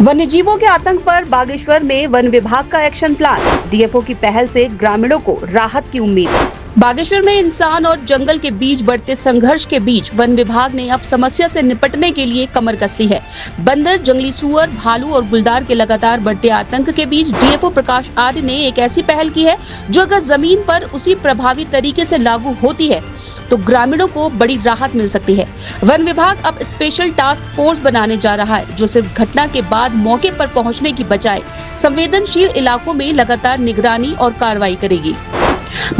वन्यजीवों के आतंक पर बागेश्वर में वन विभाग का एक्शन प्लान। डीएफओ की पहल से ग्रामीणों को राहत की उम्मीद। बागेश्वर में इंसान और जंगल के बीच बढ़ते संघर्ष के बीच वन विभाग ने अब समस्या से निपटने के लिए कमर कस ली है। बंदर, जंगली सुअर, भालू और गुलदार के लगातार बढ़ते आतंक के बीच डीएफओ प्रकाश आर्य ने एक ऐसी पहल की है जो अगर जमीन पर उसी प्रभावी तरीके से लागू होती है तो ग्रामीणों को बड़ी राहत मिल सकती है। वन विभाग अब स्पेशल टास्क फोर्स बनाने जा रहा है जो सिर्फ घटना के बाद मौके पर पहुंचने की बजाय संवेदनशील इलाकों में लगातार निगरानी और कार्रवाई करेगी।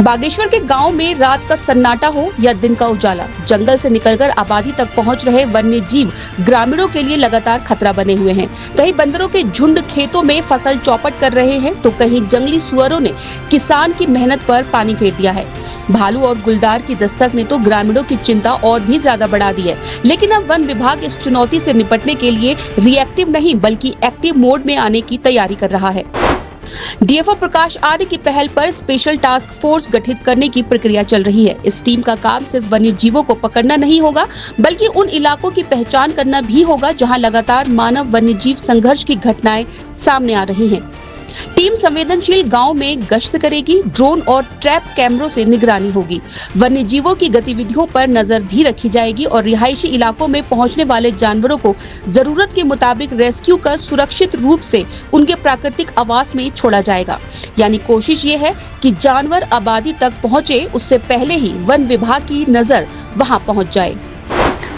बागेश्वर के गांव में रात का सन्नाटा हो या दिन का उजाला, जंगल से निकलकर आबादी तक पहुंच रहे वन्य जीव ग्रामीणों के लिए लगातार खतरा बने हुए हैं। कहीं बंदरों के झुंड खेतों में फसल चौपट कर रहे हैं तो कहीं जंगली सुअरों ने किसान की मेहनत पर पानी फेर दिया है। भालू और गुलदार की दस्तक ने तो ग्रामीणों की चिंता और भी ज्यादा बढ़ा दी है। लेकिन अब वन विभाग इस चुनौती से निपटने के लिए रिएक्टिव नहीं बल्कि एक्टिव मोड में आने की तैयारी कर रहा है। डीएफओ प्रकाश आर्य की पहल पर स्पेशल टास्क फोर्स गठित करने की प्रक्रिया चल रही है। इस टीम का काम सिर्फ वन्य जीवों को पकड़ना नहीं होगा बल्कि उन इलाकों की पहचान करना भी होगा जहां लगातार मानव वन्य जीव संघर्ष की घटनाएं सामने आ रही हैं। टीम संवेदनशील गांव में गश्त करेगी, ड्रोन और ट्रैप कैमरों से निगरानी होगी, वन्य जीवों की गतिविधियों पर नजर भी रखी जाएगी और रिहायशी इलाकों में पहुंचने वाले जानवरों को जरूरत के मुताबिक रेस्क्यू कर सुरक्षित रूप से उनके प्राकृतिक आवास में छोड़ा जाएगा। यानी कोशिश ये है कि जानवर आबादी तक पहुँचे उससे पहले ही वन विभाग की नजर वहाँ पहुँच जाए।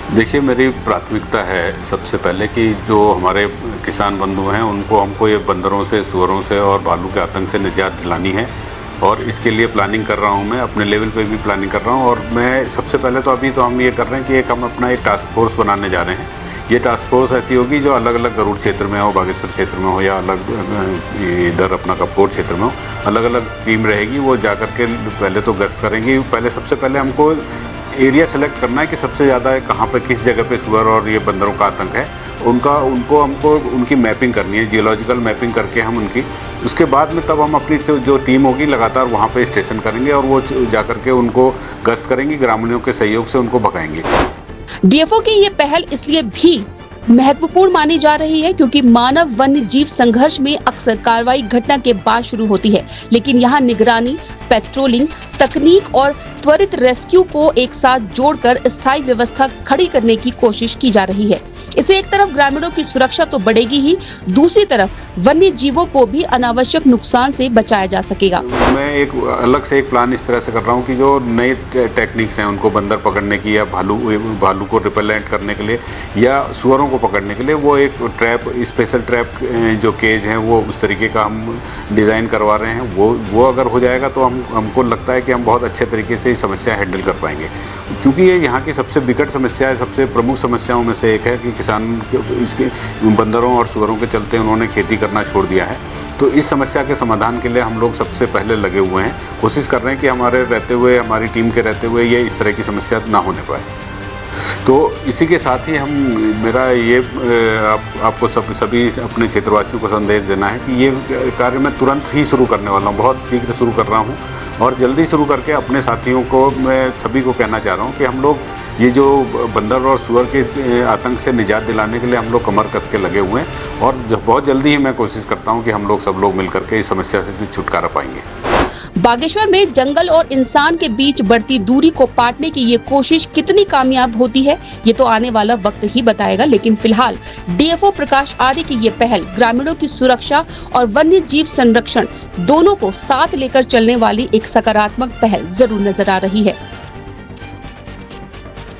देखिए, मेरी प्राथमिकता है सबसे पहले कि जो हमारे किसान बंधु हैं उनको हमको ये बंदरों से, सुअरों से और भालू के आतंक से निजात दिलानी है और इसके लिए प्लानिंग कर रहा हूँ। मैं अपने लेवल पे भी प्लानिंग कर रहा हूँ और मैं सबसे पहले तो अभी तो हम ये कर रहे हैं कि हम अपना एक टास्क फोर्स बनाने जा रहे हैं। ये टास्क फोर्स ऐसी होगी जो अलग अलग गरुड़ क्षेत्र में हो, बागेश्वर क्षेत्र में हो या अलग इधर अपना कपकोट क्षेत्र में हो, अलग अलग टीम रहेगी। वो जा कर के पहले तो गश्त करेंगी। सबसे पहले हमको एरिया सेलेक्ट करना है कि सबसे ज़्यादा कहाँ पे, किस जगह पे सुअर और ये बंदरों का आतंक है। हमको उनकी मैपिंग करनी है, जियोलॉजिकल मैपिंग करके हम उनकी, उसके बाद में तब हम अपनी जो टीम होगी लगातार वहाँ पे स्टेशन करेंगे और वो जा करके उनको गश्त करेंगी, ग्रामीणों के सहयोग से उनको भगाएंगे। डीएफओ की ये पहल इसलिए भी महत्वपूर्ण मानी जा रही है क्योंकि मानव वन्य जीव संघर्ष में अक्सर कार्रवाई घटना के बाद शुरू होती है, लेकिन यहाँ निगरानी, पेट्रोलिंग, तकनीक और त्वरित रेस्क्यू को एक साथ जोड़कर स्थायी व्यवस्था खड़ी करने की कोशिश की जा रही है। इससे एक तरफ ग्रामीणों की सुरक्षा तो बढ़ेगी ही, दूसरी तरफ वन्य जीवों को भी अनावश्यक नुकसान से बचाया जा सकेगा। मैं एक अलग से एक प्लान इस तरह से कर रहा हूँ कि जो नए टेक्निक्स हैं उनको बंदर पकड़ने की या भालू को रिपेलेंट करने के लिए या सुअरों को पकड़ने के लिए वो एक ट्रैप, स्पेशल ट्रैप जो केज हैं वो उस तरीके का हम डिज़ाइन करवा रहे हैं। वो अगर हो जाएगा तो हमको लगता है कि हम बहुत अच्छे तरीके से ये समस्या हैंडल कर पाएंगे, क्योंकि ये यहाँ की सबसे विकट समस्या है, सबसे प्रमुख समस्याओं में से एक है कि किसान इसके बंदरों और सुअरों के चलते उन्होंने खेती करना छोड़ दिया है। तो इस समस्या के समाधान के लिए हम लोग सबसे पहले लगे हुए हैं, कोशिश कर रहे हैं कि हमारी टीम के रहते हुए ये इस तरह की समस्या ना होने पाए। तो इसी के साथ ही मेरा ये आपको सभी अपने क्षेत्रवासियों को संदेश देना है कि ये कार्य मैं तुरंत ही शुरू करने वाला हूँ, बहुत शीघ्र शुरू कर रहा हूँ और जल्दी शुरू करके अपने साथियों को मैं सभी को कहना चाह रहा हूँ कि हम लोग ये जो बंदर और सुअर के आतंक से निजात दिलाने के लिए हम लोग कमर कस के लगे हुए हैं और बहुत जल्दी ही मैं कोशिश करता हूँ कि हम लोग सब लोग मिल करके इस समस्या से भी छुटकारा पाएंगे। बागेश्वर में जंगल और इंसान के बीच बढ़ती दूरी को पाटने की ये कोशिश कितनी कामयाब होती है ये तो आने वाला वक्त ही बताएगा, लेकिन फिलहाल डीएफओ प्रकाश आर्य की ये पहल ग्रामीणों की सुरक्षा और वन्य जीव संरक्षण दोनों को साथ लेकर चलने वाली एक सकारात्मक पहल जरूर नजर आ रही है।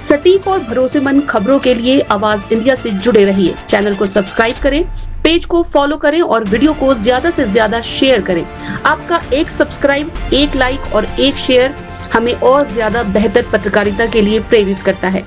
सटीक और भरोसेमंद खबरों के लिए आवाज इंडिया से जुड़े रहिए। चैनल को सब्सक्राइब करें, पेज को फॉलो करें और वीडियो को ज्यादा से ज्यादा शेयर करें। आपका एक सब्सक्राइब, एक लाइक और एक शेयर हमें और ज्यादा बेहतर पत्रकारिता के लिए प्रेरित करता है।